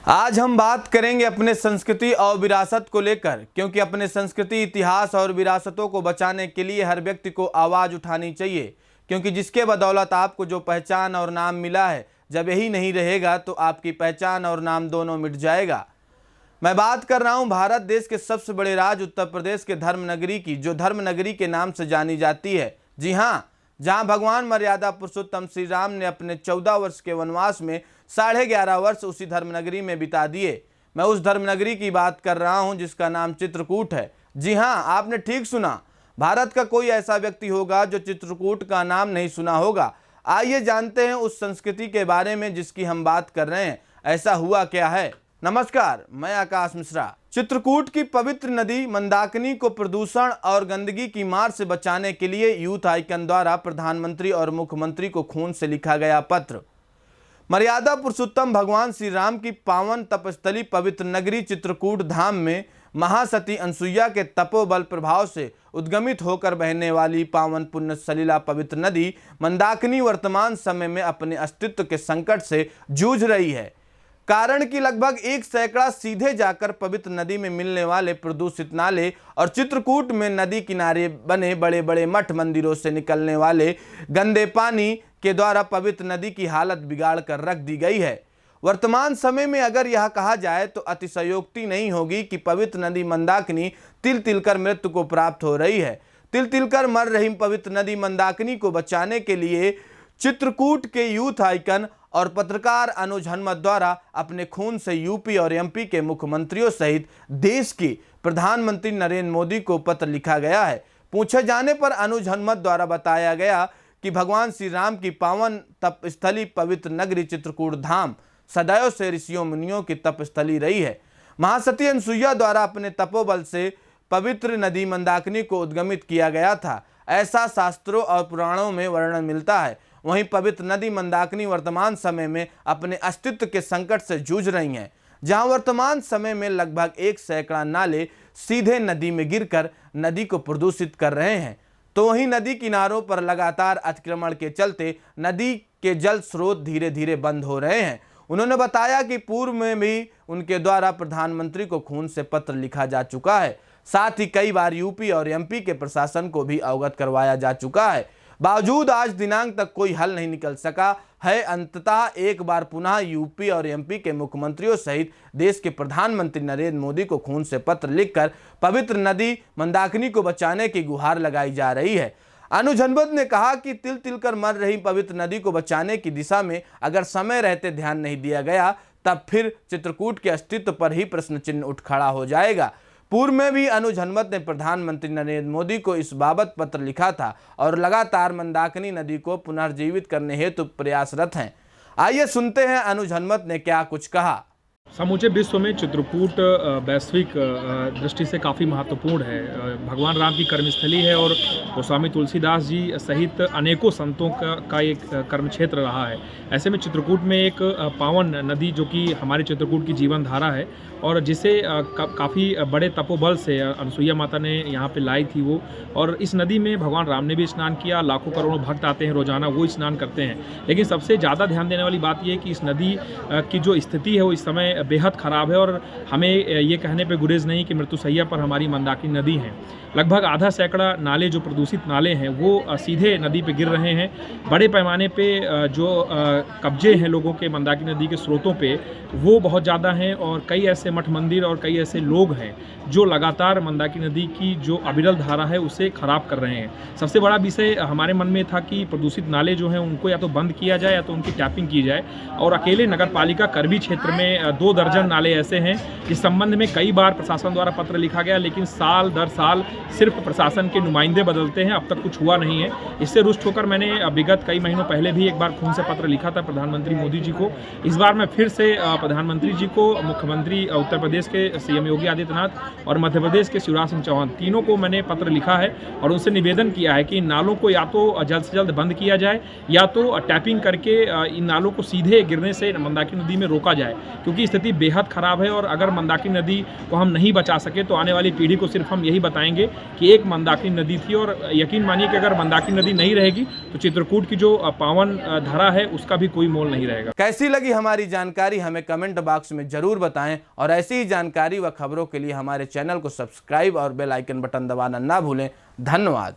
आज हम बात करेंगे अपने संस्कृति और विरासत को लेकर, क्योंकि अपने संस्कृति, इतिहास और विरासतों को बचाने के लिए हर व्यक्ति को आवाज़ उठानी चाहिए, क्योंकि जिसके बदौलत आपको जो पहचान और नाम मिला है, जब यही नहीं रहेगा तो आपकी पहचान और नाम दोनों मिट जाएगा। मैं बात कर रहा हूं भारत देश के सबसे बड़े राज्य उत्तर प्रदेश के धर्मनगरी की, जो धर्मनगरी के नाम से जानी जाती है। जी हाँ, जहां भगवान मर्यादा पुरुषोत्तम श्री राम ने अपने 14 वर्ष के वनवास में 11.5 वर्ष उसी धर्मनगरी में बिता दिए। मैं उस धर्मनगरी की बात कर रहा हूं जिसका नाम चित्रकूट है। जी हाँ, आपने ठीक सुना, भारत का कोई ऐसा व्यक्ति होगा जो चित्रकूट का नाम नहीं सुना होगा। आइए जानते हैं उस संस्कृति के बारे में जिसकी हम बात कर रहे हैं। ऐसा हुआ क्या है? नमस्कार, मैं आकाश मिश्रा। चित्रकूट की पवित्र नदी मंदाकिनी को प्रदूषण और गंदगी की मार से बचाने के लिए यूथ आइकन द्वारा प्रधानमंत्री और मुख्यमंत्री को खून से लिखा गया पत्र। मर्यादा पुरुषोत्तम भगवान श्री राम की पावन तपस्थली पवित्र नगरी चित्रकूट धाम में महासती अनसुईया के तपोबल प्रभाव से उद्गमित होकर बहने वाली पावन पुण्य सलिला पवित्र नदी मंदाकिनी वर्तमान समय में अपने अस्तित्व के संकट से जूझ रही है। कारण कि लगभग 1 सैकड़ा सीधे जाकर पवित्र नदी में मिलने वाले प्रदूषित नाले और चित्रकूट में नदी किनारे बने बड़े बड़े मठ मंदिरों से निकलने वाले गंदे पानी के द्वारा पवित्र नदी की हालत बिगाड़ कर रख दी गई है। वर्तमान समय में अगर यह कहा जाए तो अतिशयोक्ति नहीं होगी कि पवित्र नदी मंदाकिनी तिल तिल कर मृत्यु को प्राप्त हो रही है। तिल तिल कर मर रही पवित्र नदी मंदाकिनी को बचाने के लिए चित्रकूट के यूथ आइकन और पत्रकार अनुज हनुमत द्वारा अपने खून से यूपी और एमपी के मुख्यमंत्रियों सहित देश के प्रधानमंत्री नरेंद्र मोदी को पत्र लिखा गया है। पूछे जाने पर अनुज हनुमत द्वारा बताया गया कि भगवान श्री राम की पावन तपस्थली पवित्र नगरी चित्रकूट धाम सदैव से ऋषियों मुनियों की तपस्थली रही है। महासती अनसुईया द्वारा अपने तपोबल से पवित्र नदी मंदाकिनी को उद्गमित किया गया था, ऐसा शास्त्रों और पुराणों में वर्णन मिलता है। वहीं पवित्र नदी मंदाकिनी वर्तमान समय में अपने अस्तित्व के संकट से जूझ रही हैं, जहां वर्तमान समय में लगभग 1 सैकड़ा नाले सीधे नदी में गिरकर नदी को प्रदूषित कर रहे हैं। तो वहीं नदी किनारों पर लगातार अतिक्रमण के चलते नदी के जल स्रोत धीरे धीरे बंद हो रहे हैं। उन्होंने बताया कि पूर्व में भी उनके द्वारा प्रधानमंत्री को खून से पत्र लिखा जा चुका है, साथ ही कई बार यूपी और एमपी के प्रशासन को भी अवगत करवाया जा चुका है। बावजूद आज दिनांक तक कोई हल नहीं निकल सका है। अंततः एक बार पुनः यूपी और एमपी के मुख्यमंत्रियों सहित देश के प्रधानमंत्री नरेंद्र मोदी को खून से पत्र लिखकर पवित्र नदी मंदाकिनी को बचाने की गुहार लगाई जा रही है। अनुज हनुमत ने कहा कि तिल तिल कर मर रही पवित्र नदी को बचाने की दिशा में अगर समय रहते ध्यान नहीं दिया गया, तब फिर चित्रकूट के अस्तित्व पर ही प्रश्न चिन्ह उठ खड़ा हो जाएगा। पूर्व में भी अनुज हनुमत ने प्रधानमंत्री नरेंद्र मोदी को इस बाबत पत्र लिखा था और लगातार मंदाकिनी नदी को पुनर्जीवित करने हेतु प्रयासरत हैं। आइए सुनते हैं अनुज हनुमत ने क्या कुछ कहा। समूचे विश्व में चित्रकूट वैश्विक दृष्टि से काफ़ी महत्वपूर्ण है। भगवान राम की कर्मस्थली है और गोस्वामी तुलसीदास जी सहित अनेकों संतों का एक कर्म क्षेत्र रहा है। ऐसे में चित्रकूट में एक पावन नदी जो कि हमारे चित्रकूट की जीवन धारा है और जिसे काफ़ी बड़े तपोबल से अनसुईया माता ने यहाँ पे लाई थी वो, और इस नदी में भगवान राम ने भी स्नान किया। लाखों करोड़ों भक्त आते हैं रोजाना, वो स्नान करते हैं। लेकिन सबसे ज़्यादा ध्यान देने वाली बात ये है कि इस नदी की जो स्थिति है वो इस समय बेहद ख़राब है और हमें ये कहने पे गुरेज नहीं कि मृत्युशैया पर हमारी मंदाकिनी नदी है। लगभग आधा सैकड़ा नाले जो प्रदूषित नाले हैं वो सीधे नदी पे गिर रहे हैं। बड़े पैमाने पे जो कब्जे हैं लोगों के मंदाकिनी नदी के स्रोतों पे वो बहुत ज़्यादा हैं और कई ऐसे मठ मंदिर और कई ऐसे लोग हैं जो लगातार मंदाकिनी नदी की जो अविरल धारा है उसे ख़राब कर रहे हैं। सबसे बड़ा विषय हमारे मन में था कि प्रदूषित नाले जो हैं उनको या तो बंद किया जाए या तो उनकी टैपिंग की जाए। और अकेले नगर पालिका करबी क्षेत्र में 2 दर्जन नाले ऐसे हैं इस संबंध में कई बार प्रशासन द्वारा पत्र लिखा गया, लेकिन साल दर साल सिर्फ प्रशासन के नुमाइंदे बदलते हैं, अब तक कुछ हुआ नहीं है। इससे रुष्ट होकर मैंने विगत कई महीनों पहले भी एक बार खून से पत्र लिखा था प्रधानमंत्री मोदी जी को। इस बार मैं फिर से प्रधानमंत्री जी को, मुख्यमंत्री उत्तर प्रदेश के सीएम योगी आदित्यनाथ और मध्य प्रदेश के शिवराज सिंह चौहान, तीनों को मैंने पत्र लिखा है और उनसे निवेदन किया है कि इन नालों को या तो जल्द से जल्द बंद किया जाए या तो टैपिंग करके इन नालों को सीधे गिरने से मंदाकिनी नदी में रोका जाए, क्योंकि स्थिति स्थिति बेहद ख़राब है। और अगर मंदाकिनी नदी को हम नहीं बचा सके तो आने वाली पीढ़ी को सिर्फ हम यही बताएंगे कि एक मंदाकिनी नदी थी। और यकीन मानिए कि अगर मंदाकिनी नदी नहीं रहेगी तो चित्रकूट की जो पावन धरा है उसका भी कोई मोल नहीं रहेगा। कैसी लगी हमारी जानकारी हमें कमेंट बॉक्स में जरूर बताएं और ऐसी ही जानकारी व खबरों के लिए हमारे चैनल को सब्सक्राइब और बेल आइकन बटन दबाना ना भूलें। धन्यवाद।